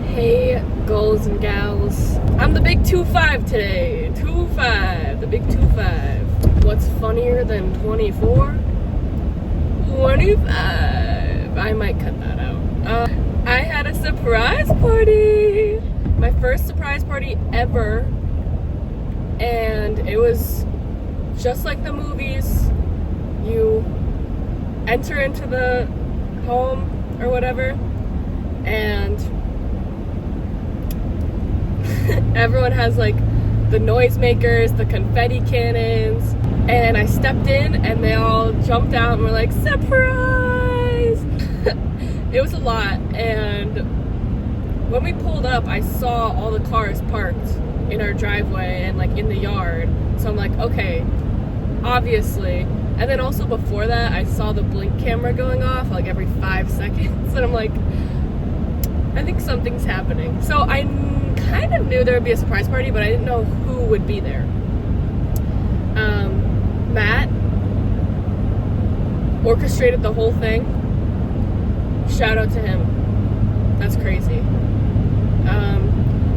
Hey, girls and gals. I'm the big 2-5 today. 2-5. The big 2-5. What's funnier than 24? 25. I might cut that out. I had a surprise party. My first surprise party ever. And it was just like the movies. You enter into the home or whatever, and everyone has like the noisemakers, the confetti cannons, and I stepped in and they all jumped out and were like, surprise! It was a lot, and when we pulled up, I saw all the cars parked in our driveway and like in the yard, so I'm like, okay, obviously. And then also before that, I saw the blink camera going off like every 5 seconds, and I'm like, I think something's happening. So I kind of knew there would be a surprise party, but I didn't know who would be there. Matt orchestrated the whole thing. Shout out to him. That's crazy.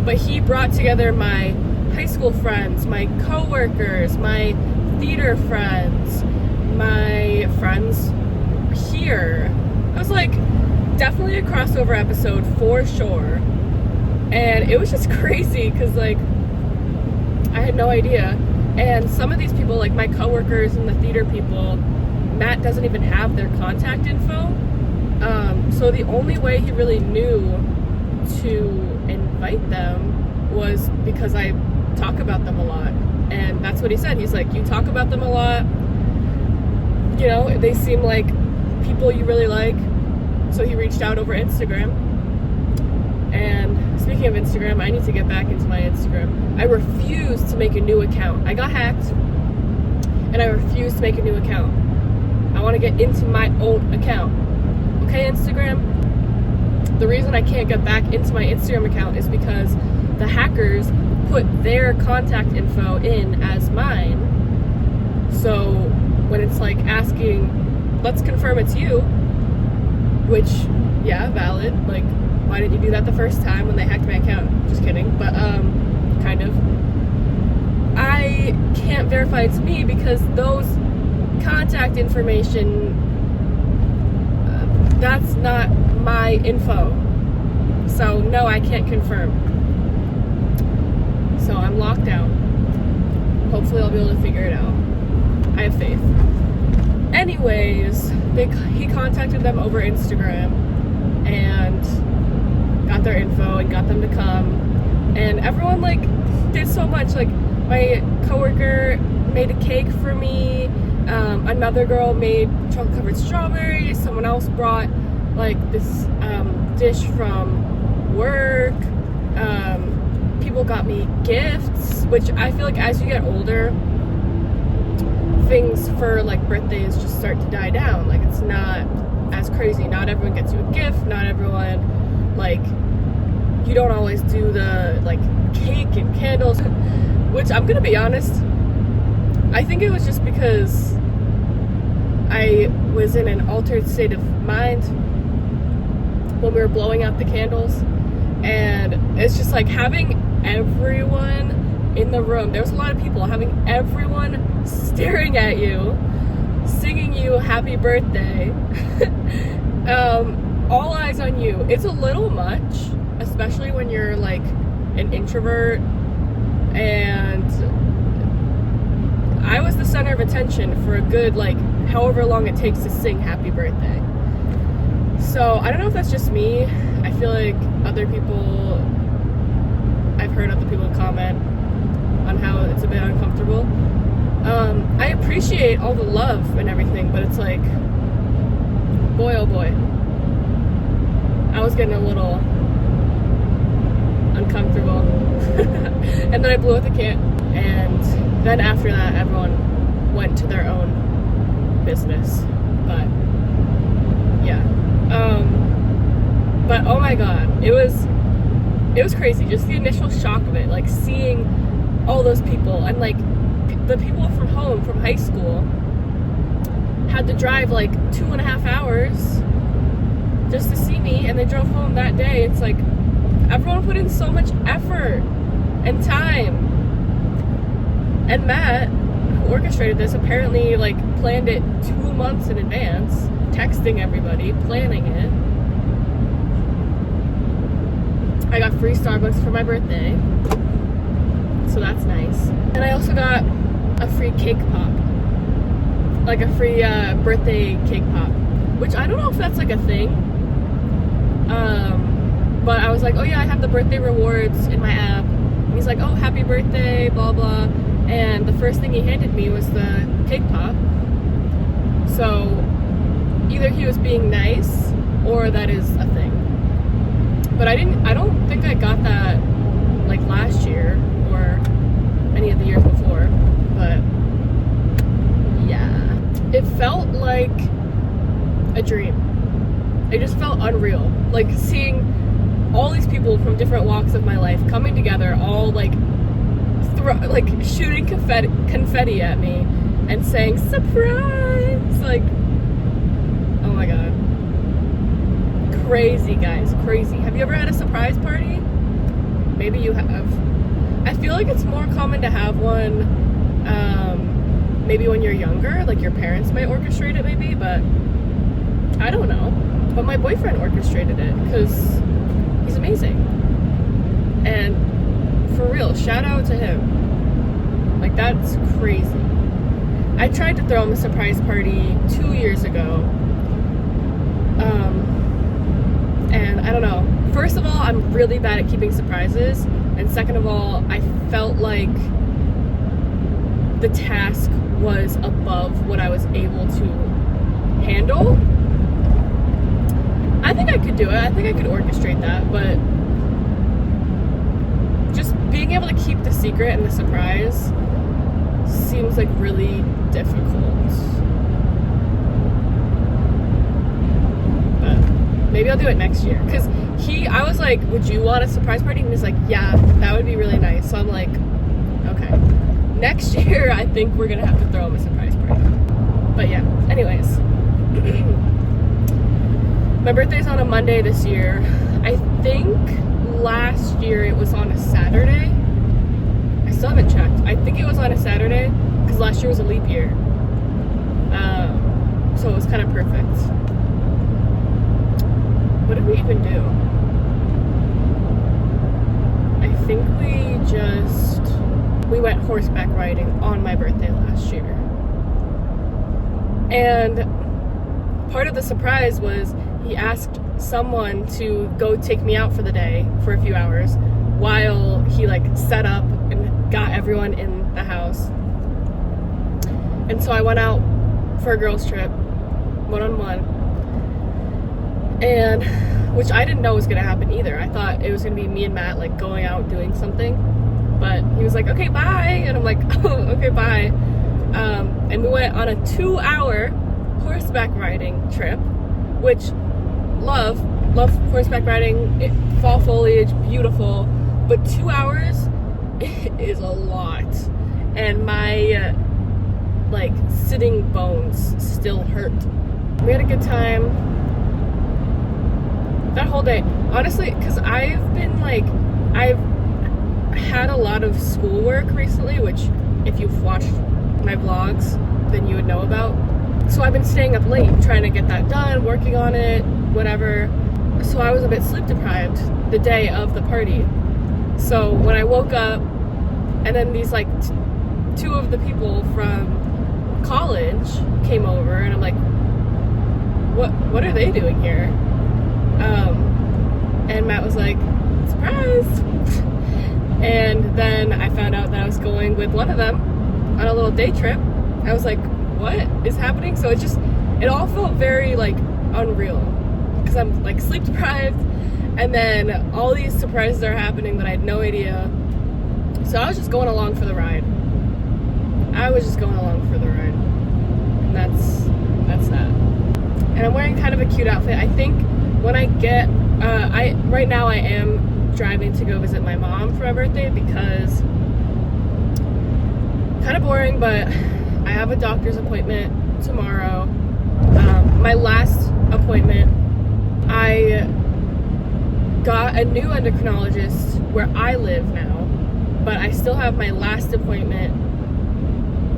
But he brought together my high school friends, my coworkers, my theater friends, my friends here. It was like definitely a crossover episode for sure. And it was just crazy because like I had no idea. And some of these people, like my coworkers and the theater people, Matt doesn't even have their contact info. So the only way he really knew to invite them was because I talk about them a lot. And that's what he said. He's like, you talk about them a lot. You know, they seem like people you really like. So he reached out over Instagram. And speaking of Instagram, I need to get back into my Instagram. I refuse to make a new account. I got hacked, and I refuse to make a new account. I want to get into my old account. Okay, Instagram? The reason I can't get back into my Instagram account is because the hackers put their contact info in as mine. So when it's like asking, let's confirm it's you, which, yeah, valid, like, why didn't you do that the first time when they hacked my account? Just kidding, but kind of. I can't verify it's me because those contact information, that's not my info. So no, I can't confirm. So I'm locked out. Hopefully I'll be able to figure it out. I have faith. Anyways, he contacted them over Instagram and got their info and got them to come, and everyone like did so much. Like my coworker made a cake for me, another girl made chocolate covered strawberries, someone else brought like this dish from work, people got me gifts, which I feel like as you get older, things for like birthdays just start to die down. Like it's not as crazy. Not everyone gets you a gift, not everyone, like, you don't always do the, like, cake and candles, which I'm gonna be honest, I think it was just because I was in an altered state of mind when we were blowing out the candles, and it's just like having everyone in the room, there was a lot of people, having everyone staring at you, singing you happy birthday, all eyes on you. It's a little much, especially when you're like an introvert, and I was the center of attention for a good like however long it takes to sing happy birthday. So I don't know if that's just me. I feel like other people, I've heard other people comment on how it's a bit uncomfortable. I appreciate all the love and everything, but it's like, boy oh boy, I was getting a little uncomfortable. And then I blew out the can, and then after that everyone went to their own business. But yeah, but oh my god, it was crazy, just the initial shock of it, like seeing all those people, and like the people from home, from high school, had to drive like 2.5 hours just to see me, and they drove home that day. It's like everyone put in so much effort and time. And Matt, who orchestrated this, apparently like planned it 2 months in advance, texting everybody, planning it. I got free Starbucks for my birthday, so that's nice. And I also got a free cake pop, like a free birthday cake pop, which I don't know if that's like a thing. But I was like, oh yeah, I have the birthday rewards in my app. And he's like, oh, happy birthday, blah blah. And the first thing he handed me was the cake pop. So either he was being nice or that is a thing. But I don't think I got that like last year or any of the years before. But yeah, it felt like a dream. It just felt unreal. Like seeing all these people from different walks of my life coming together, all like shooting confetti at me and saying surprise. Like, oh my god, crazy, guys, crazy. Have you ever had a surprise party? Maybe you have. I feel like it's more common to have one maybe when you're younger, like your parents might orchestrate it maybe, but I don't know. But my boyfriend orchestrated it because he's amazing. And for real, shout out to him. Like, that's crazy. I tried to throw him a surprise party 2 years ago. And I don't know. First of all, I'm really bad at keeping surprises. And second of all, I felt like the task was above what I was able to handle. I think I could do it. I think I could orchestrate that, but just being able to keep the secret and the surprise seems like really difficult. But maybe I'll do it next year. Because I was like, would you want a surprise party? And he's like, yeah, that would be really nice. So I'm like, okay. Next year, I think we're going to have to throw him a surprise party. But yeah, anyways. My birthday's on a Monday this year. I think last year it was on a Saturday. I still haven't checked. I think it was on a Saturday because last year was a leap year. So it was kind of perfect. What did we even do? I think we went horseback riding on my birthday last year. And part of the surprise was he asked someone to go take me out for the day for a few hours while he like set up and got everyone in the house. And so I went out for a girls trip, one-on-one, and which I didn't know was gonna happen either. I thought it was gonna be me and Matt like going out doing something, but he was like, okay, bye. And I'm like, oh, okay, bye. And we went on a 2-hour horseback riding trip, which love horseback riding, fall foliage, beautiful, but 2 hours is a lot, and my like sitting bones still hurt. We had a good time that whole day, honestly, because I've had a lot of schoolwork recently, which if you've watched my vlogs then you would know about. So I've been staying up late trying to get that done, working on it, whatever. So I was a bit sleep deprived the day of the party. So when I woke up, and then these like two of the people from college came over, and I'm like, what are they doing here? And Matt was like, surprise. And then I found out that I was going with one of them on a little day trip. I was like, what is happening? So it all felt very like unreal because I'm like sleep deprived, and then all these surprises are happening that I had no idea. So I was just going along for the ride. And that's that. And I'm wearing kind of a cute outfit. I think when I get right now I am driving to go visit my mom for my birthday because kind of boring, but I have a doctor's appointment tomorrow. My last appointment I got a new endocrinologist where I live now, but I still have my last appointment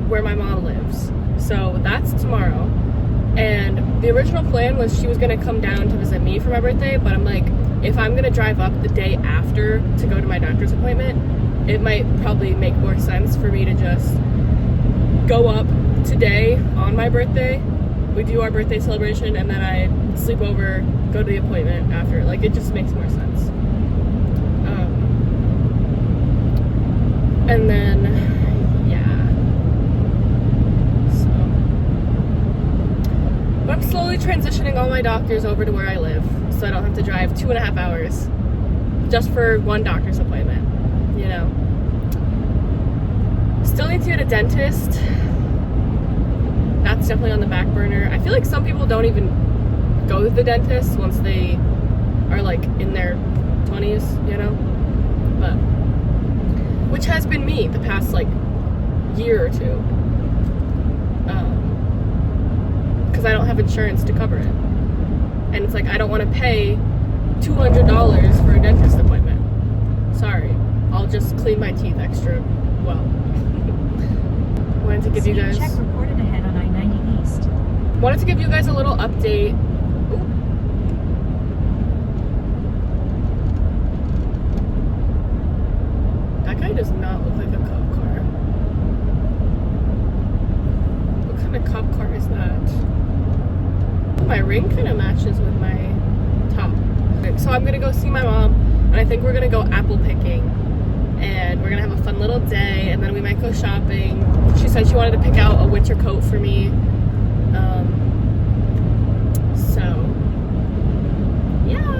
where my mom lives. So that's tomorrow. And the original plan was she was gonna come down to visit me for my birthday, but I'm like, if I'm gonna drive up the day after to go to my doctor's appointment, it might probably make more sense for me to just go up today on my birthday. We do our birthday celebration, and then I sleep over, go to the appointment after. Like, it just makes more sense. And then, yeah. So, but I'm slowly transitioning all my doctors over to where I live, so I don't have to drive 2.5 hours just for one doctor's appointment, you know. Still need to get a dentist. That's definitely on the back burner. I feel like some people don't even go to the dentist once they are like in their 20s, you know? But, which has been me the past like year or two. Because I don't have insurance to cover it. And it's like, I don't want to pay $200 for a dentist appointment. Sorry. I'll just clean my teeth extra well. Wanted to give you guys... Check reported ahead on I-90 East. Wanted to give you guys a little update. Ooh. That guy does not look like a cop car. What kind of cop car is that? My ring kind of matches with my top. So I'm gonna go see my mom, and I think we're gonna go apple picking, and we're gonna have a fun little day, and then we might go shopping. She said she wanted to pick out a winter coat for me. So, yeah.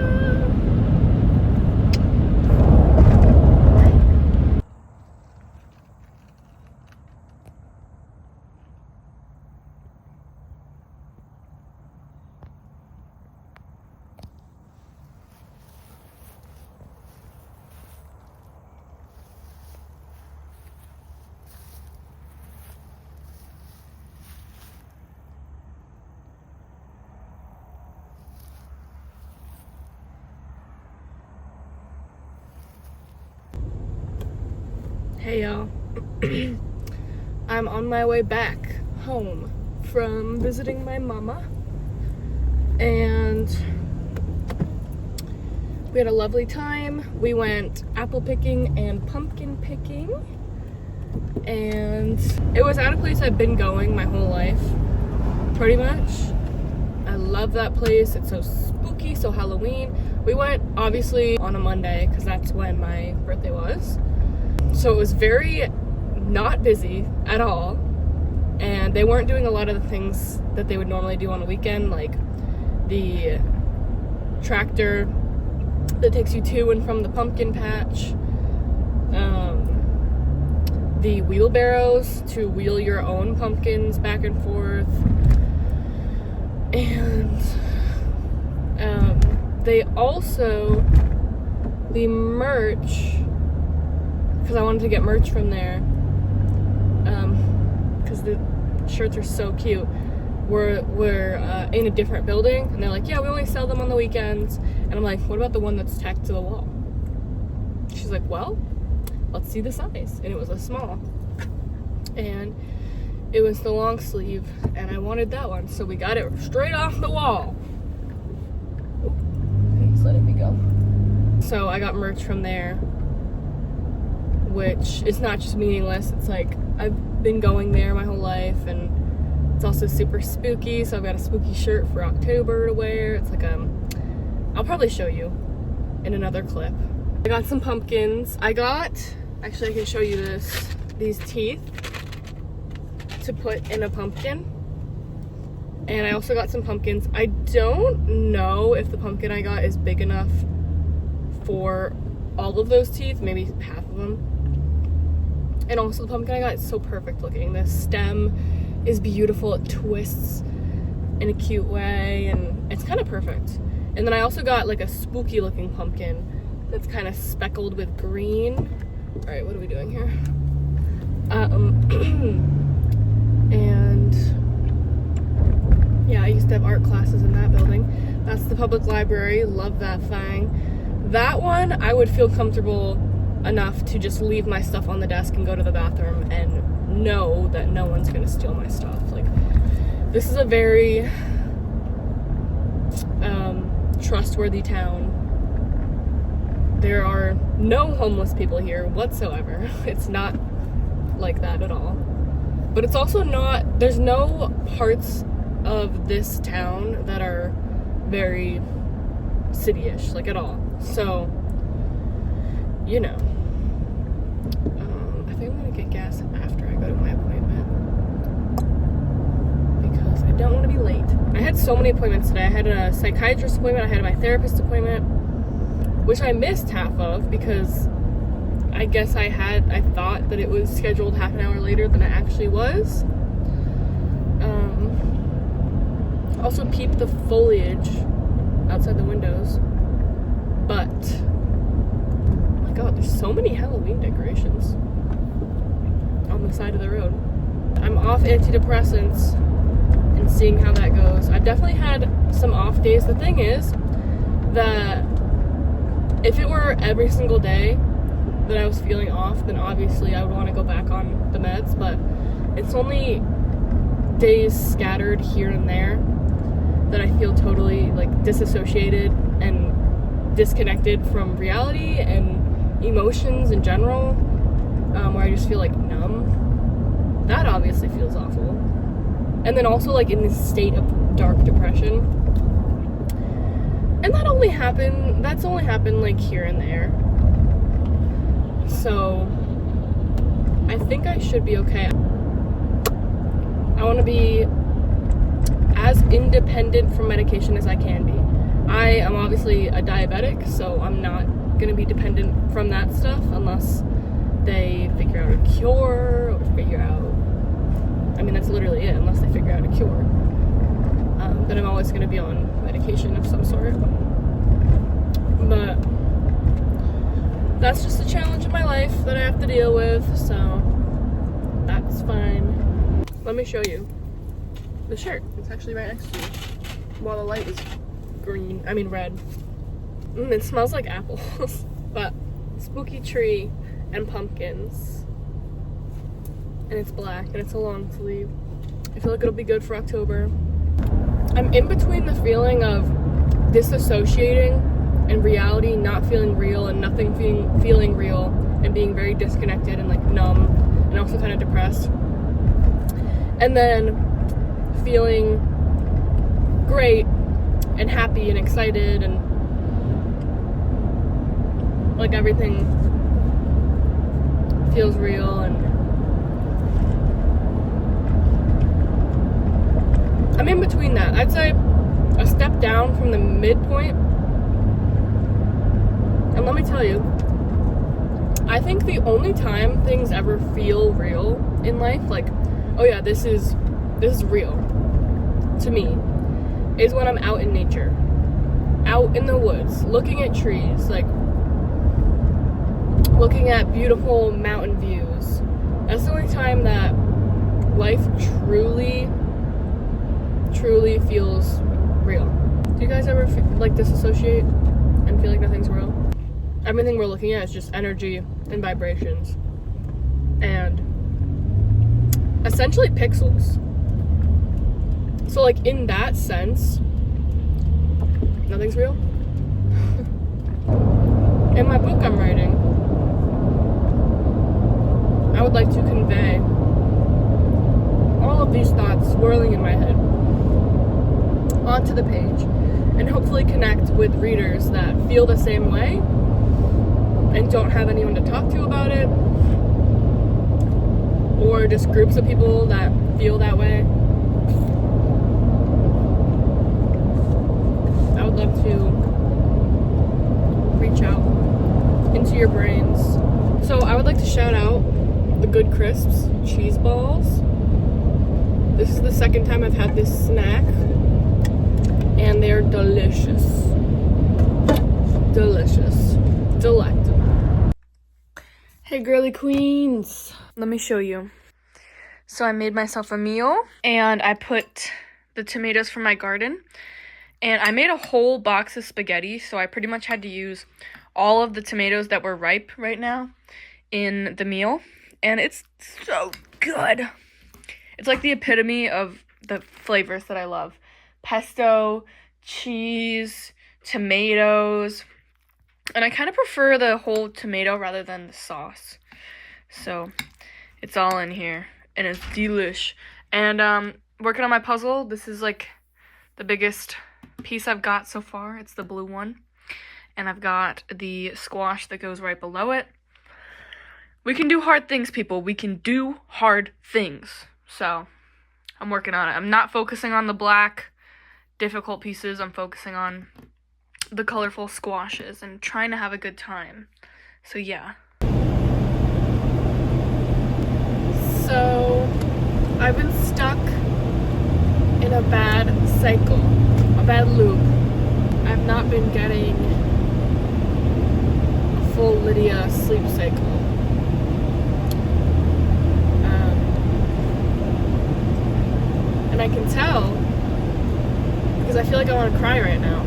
Hey y'all, I'm on my way back home from visiting my mama, and we had a lovely time. We went apple picking and pumpkin picking, and it was at a place I've been going my whole life, pretty much. I love that place. It's so spooky, so Halloween. We went obviously on a Monday because that's when my birthday was. So it was very not busy at all, and they weren't doing a lot of the things that they would normally do on a weekend, like the tractor that takes you to and from the pumpkin patch, the wheelbarrows to wheel your own pumpkins back and forth, and they also, the merch, because I wanted to get merch from there, because the shirts are so cute. We're in a different building, and they're like, yeah, we only sell them on the weekends. And I'm like, what about the one that's tacked to the wall? She's like, well, let's see the size. And it was a small, and it was the long sleeve, and I wanted that one, so we got it straight off the wall. Okay, he's letting me go. So I got merch from there, which is not just meaningless. It's like, I've been going there my whole life, and it's also super spooky, so I've got a spooky shirt for October to wear. It's like, I'll probably show you in another clip. I got some pumpkins. Actually I can show you these teeth to put in a pumpkin. And I also got some pumpkins. I don't know if the pumpkin I got is big enough for all of those teeth, maybe half of them. And also the pumpkin I got is so perfect looking. The stem is beautiful. It twists in a cute way, and it's kind of perfect. And then I also got like a spooky looking pumpkin that's kind of speckled with green. All right, what are we doing here? And Yeah, I used to have art classes in that building. That's the public library. Love that thing. That one, I would feel comfortable enough to just leave my stuff on the desk and go to the bathroom and know that no one's gonna steal my stuff. Like, this is a very trustworthy town. There are no homeless people here whatsoever. It's not like that at all. But it's also not, there's no parts of this town that are very city-ish, like at all. So, you know. I think I'm gonna get gas after I go to my appointment because I don't want to be late. I had so many appointments today. I had a psychiatrist appointment, I had my therapist appointment, which I missed half of because I guess I thought that it was scheduled half an hour later than it actually was. Also peeped the foliage outside the windows, but oh my god, there's so many Halloween decorations on the side of the road. I'm off antidepressants and seeing how that goes. I've definitely had some off days. The thing is that if it were every single day that I was feeling off, then obviously I would want to go back on the meds, but it's only days scattered here and there that I feel totally like disassociated and disconnected from reality and emotions in general, where I just feel like numb. That obviously feels awful. And then also like in this state of dark depression. And that's only happened like here and there. So I think I should be okay. I want to be as independent from medication as I can be. I am obviously a diabetic, so I'm not going to be dependent from that stuff unless they figure out a cure or figure out, I mean, that's literally it, unless they figure out a cure. Then I'm always going to be on medication of some sort. But that's just a challenge in my life that I have to deal with, so that's fine. Let me show you the shirt. It's actually right next to you while the light is red. It smells like apples. But spooky tree and pumpkins, and it's black and it's a long sleeve. I feel like it'll be good for October. I'm in between the feeling of disassociating and reality not feeling real and nothing feeling real and being very disconnected and like numb and also kind of depressed, and then feeling great and happy and excited and like everything feels real. And I'm in between that. I'd say a step down from the midpoint. And let me tell you, I think the only time things ever feel real in life, like, oh yeah, this is real to me, is when I'm out in nature, out in the woods, looking at trees, like looking at beautiful mountain views. That's the only time that life truly feels real. Do you guys ever like disassociate and feel like nothing's real? Everything we're looking at is just energy and vibrations and essentially pixels. So like in that sense, nothing's real. In my book I'm writing, I would like to convey all of these thoughts swirling in my head onto the page and hopefully connect with readers that feel the same way and don't have anyone to talk to about it, or just groups of people that feel that way. I would love to reach out into your brains. So I would like to shout out the Good Crisps cheese balls. This is the second time I've had this snack, and they're delicious. Delicious. Delectable. Hey girly queens, let me show you. So I made myself a meal and I put the tomatoes from my garden. And I made a whole box of spaghetti, so I pretty much had to use all of the tomatoes that were ripe right now in the meal. And it's so good. It's like the epitome of the flavors that I love. Pesto, cheese, tomatoes. And I kind of prefer the whole tomato rather than the sauce. So it's all in here. And it's delish. And working on my puzzle, this is like the biggest piece I've got so far. It's the blue one. And I've got the squash that goes right below it. We can do hard things, people. We can do hard things. So I'm working on it. I'm not focusing on the black, difficult pieces. I'm focusing on the colorful squashes and trying to have a good time. So yeah. So I've been stuck in a bad cycle, a bad loop. I've not been getting a full Lydia sleep cycle. And I can tell because I feel like I want to cry right now.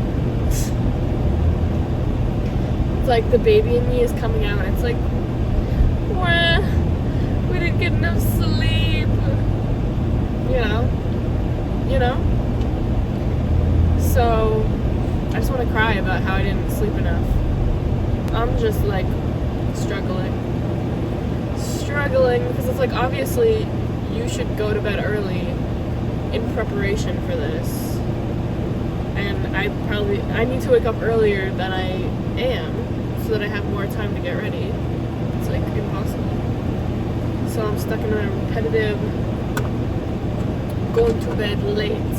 It's like the baby in me is coming out and it's like, wah, we didn't get enough sleep. You know? So I just want to cry about how I didn't sleep enough. I'm just like struggling because it's like obviously you should go to bed early in preparation for this, and I need to wake up earlier than I am so that I have more time to get ready. It's like impossible. So I'm stuck in a repetitive going to bed late,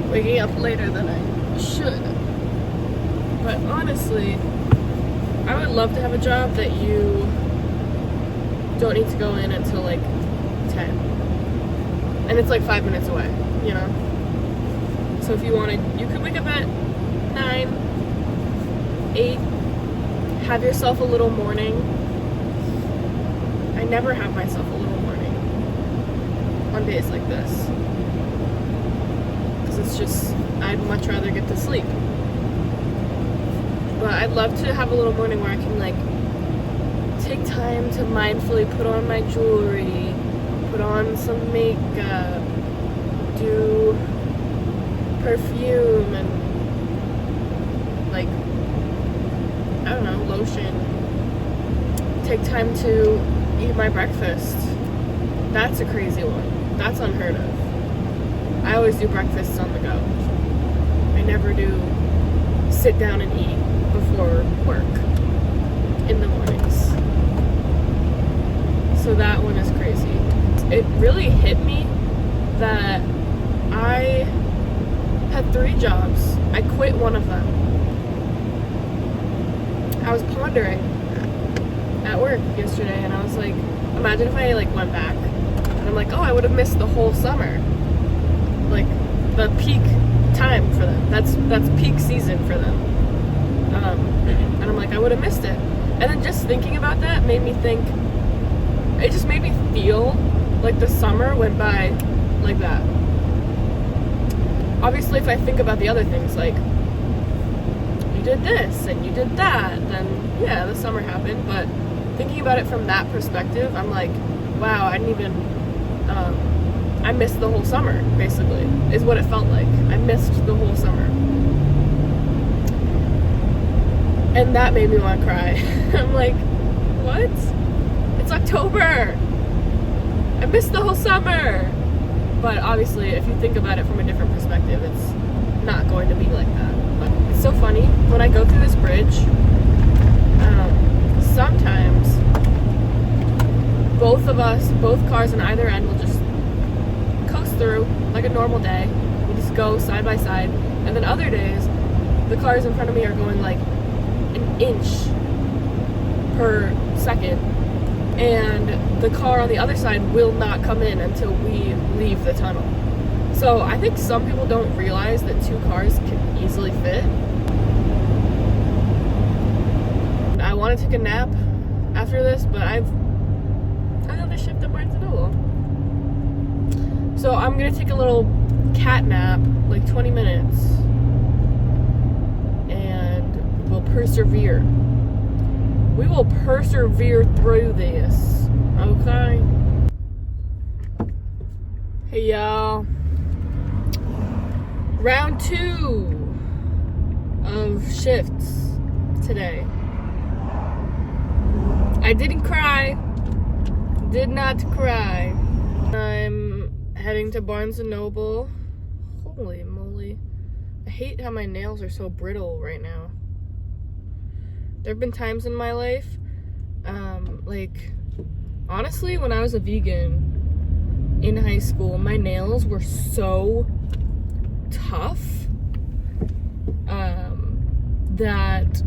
waking up later than I should. But honestly, I would love to have a job that you don't need to go in until like 10. And it's like 5 minutes away, you know? So if you wanted, you could wake up at 9, 8, have yourself a little morning. I never have myself a little morning on days like this. Because it's just, I'd much rather get to sleep. But I'd love to have a little morning where I can like take time to mindfully put on my jewelry, put on some makeup, do perfume and like, I don't know, lotion. Take time to eat my breakfast. That's a crazy one. That's unheard of. I always do breakfasts on the go. I never do sit down and eat before work in the mornings. So that one is crazy. It really hit me that I had 3 jobs. I quit one of them. I was pondering at work yesterday and I was like, imagine if I like went back and I'm like, oh, I would have missed the whole summer. Like the peak time for them. That's peak season for them. And I'm like, I would have missed it. And then just thinking about that made me think, it just made me feel like the summer went by like that. Obviously, if I think about the other things, like you did this and you did that, then yeah, the summer happened. But thinking about it from that perspective, I'm like, wow, I didn't even, I missed the whole summer, basically, is what it felt like. I missed the whole summer. And that made me want to cry. I'm like, what? It's October. I missed the whole summer. But obviously, if you think about it from a different perspective, it's not going to be like that. But it's so funny. When I go through this bridge, sometimes both cars on either end will just coast through like a normal day. We just go side by side. And then other days, the cars in front of me are going like an inch per second, and the car on the other side will not come in until we leave the tunnel. So I think some people don't realize that 2 cars can easily fit. I want to take a nap after this, but I have to shift to Barnes & Noble. So I'm gonna take a little cat nap, like 20 minutes, and we'll persevere. We will persevere through this, okay? Hey y'all. Round 2 of shifts today. I didn't cry. Did not cry. I'm heading to Barnes & Noble. Holy moly. I hate how my nails are so brittle right now. There have been times in my life, like, honestly, when I was a vegan in high school, my nails were so tough that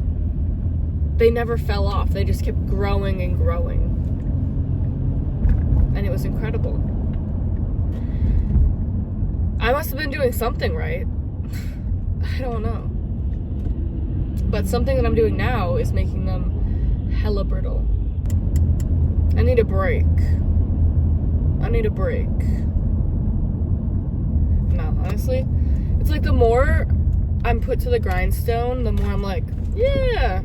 they never fell off. They just kept growing and growing. And it was incredible. I must have been doing something right. I don't know. But something that I'm doing now is making them hella brittle. I need a break. No, honestly, it's like the more I'm put to the grindstone, the more I'm like, yeah,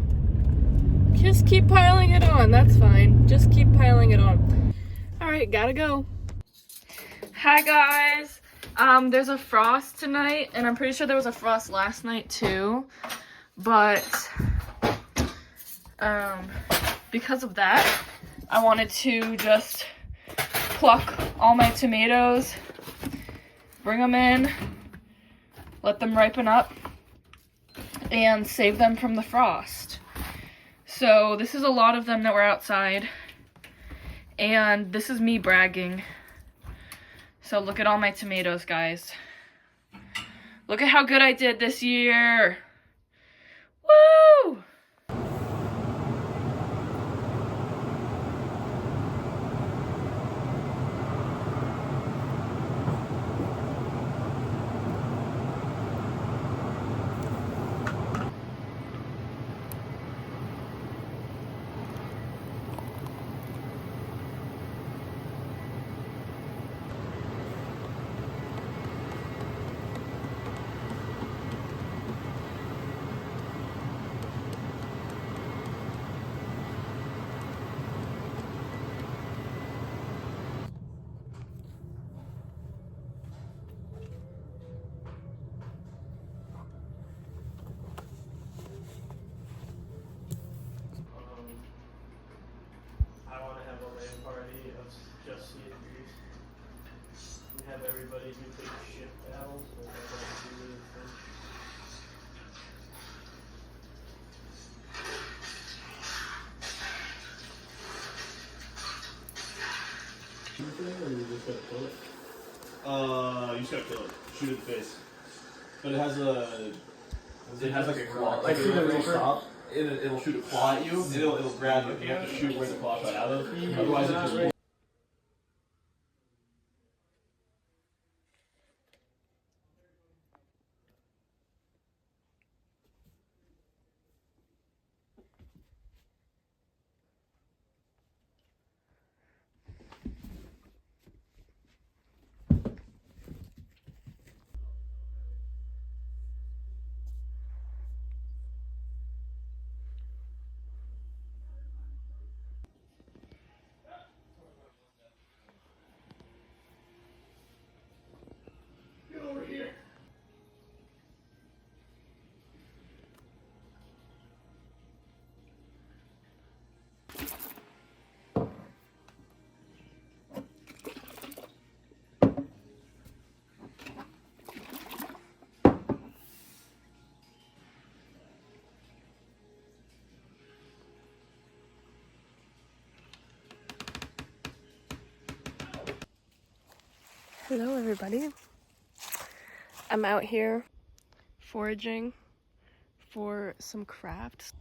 just keep piling it on. That's fine. Just keep piling it on. All right, gotta go. Hi guys. There's a frost tonight, and I'm pretty sure there was a frost last night too. But because of that, I wanted to just pluck all my tomatoes, bring them in, let them ripen up, and save them from the frost. So this is a lot of them that were outside, and this is me bragging. So look at all my tomatoes, guys. Look at how good I did this year. Woo! I want to have a LAN party of just CNGs. We have everybody do big ship battles, but everybody do really fun. Or you just gotta kill it? You just gotta kill it. Shoot it in the face. But it has like a claw. Like it'll stop. It'll shoot a claw at you. And it'll grab you. And you have to shoot where the claw shot out of. Otherwise, it just. Get over here. Hello everybody. I'm out here foraging for some crafts.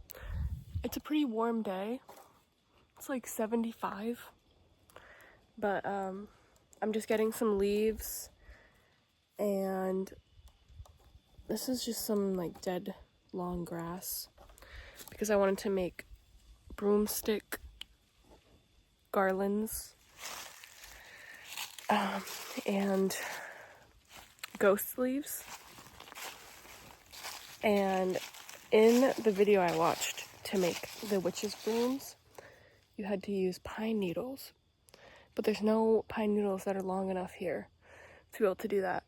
It's a pretty warm day. It's like 75. But I'm just getting some leaves, and this is just some like dead long grass because I wanted to make broomstick garlands. And ghost leaves. And in the video I watched to make the witch's brooms, you had to use pine needles. But there's no pine needles that are long enough here to be able to do that.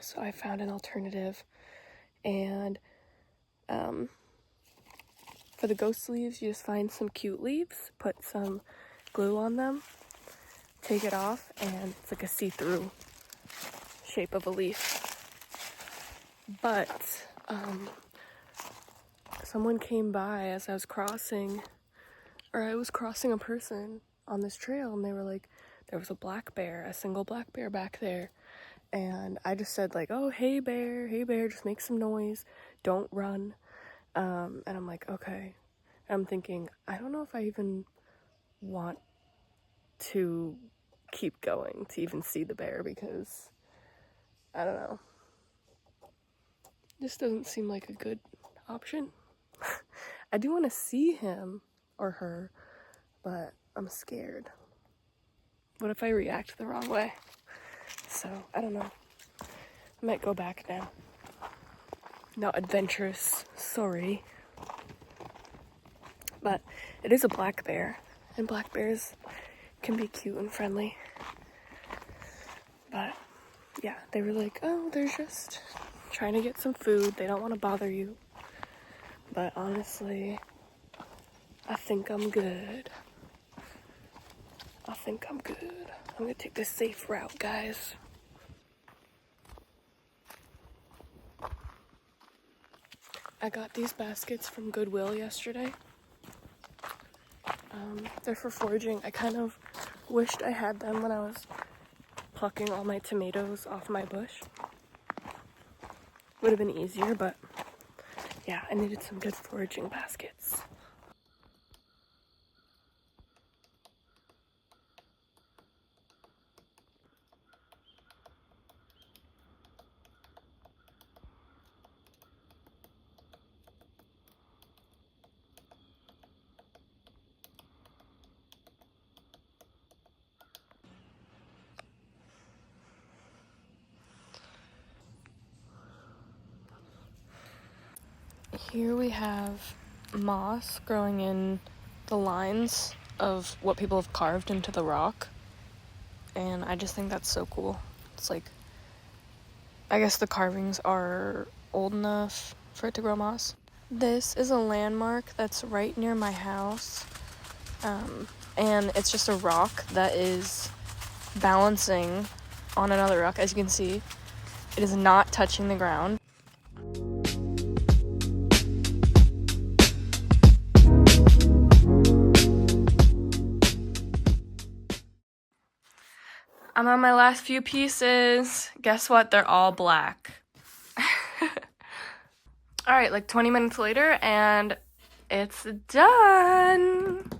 So I found an alternative. And for the ghost leaves, you just find some cute leaves, put some glue on them, take it off, and it's like a see-through shape of a leaf. But someone came by as I was crossing, or I was crossing a person on this trail, and they were like, there was a black bear, a single black bear back there. And I just said like, oh, hey bear, just make some noise, don't run. And I'm like, okay. And I'm thinking, I don't know if I even want to keep going to even see the bear, because I don't know. This doesn't seem like a good option. I do want to see him or her, but I'm scared. What if I react the wrong way? So, I don't know. I might go back now. Not adventurous, sorry. But it is a black bear, and black bears can be cute and friendly. But yeah, they were like, oh, they're just trying to get some food. They don't want to bother you. But honestly, I think I'm good. I'm gonna take the safe route, guys. I got these baskets from Goodwill yesterday. They're for foraging. I kind of wished I had them when I was plucking all my tomatoes off my bush. Would have been easier, but yeah, I needed some good foraging baskets. Here we have moss growing in the lines of what people have carved into the rock. And I just think that's so cool. It's like, I guess the carvings are old enough for it to grow moss. This is a landmark that's right near my house. And it's just a rock that is balancing on another rock. As you can see, it is not touching the ground. I'm on my last few pieces. Guess what? They're all black. Alright, like 20 minutes later, and it's done!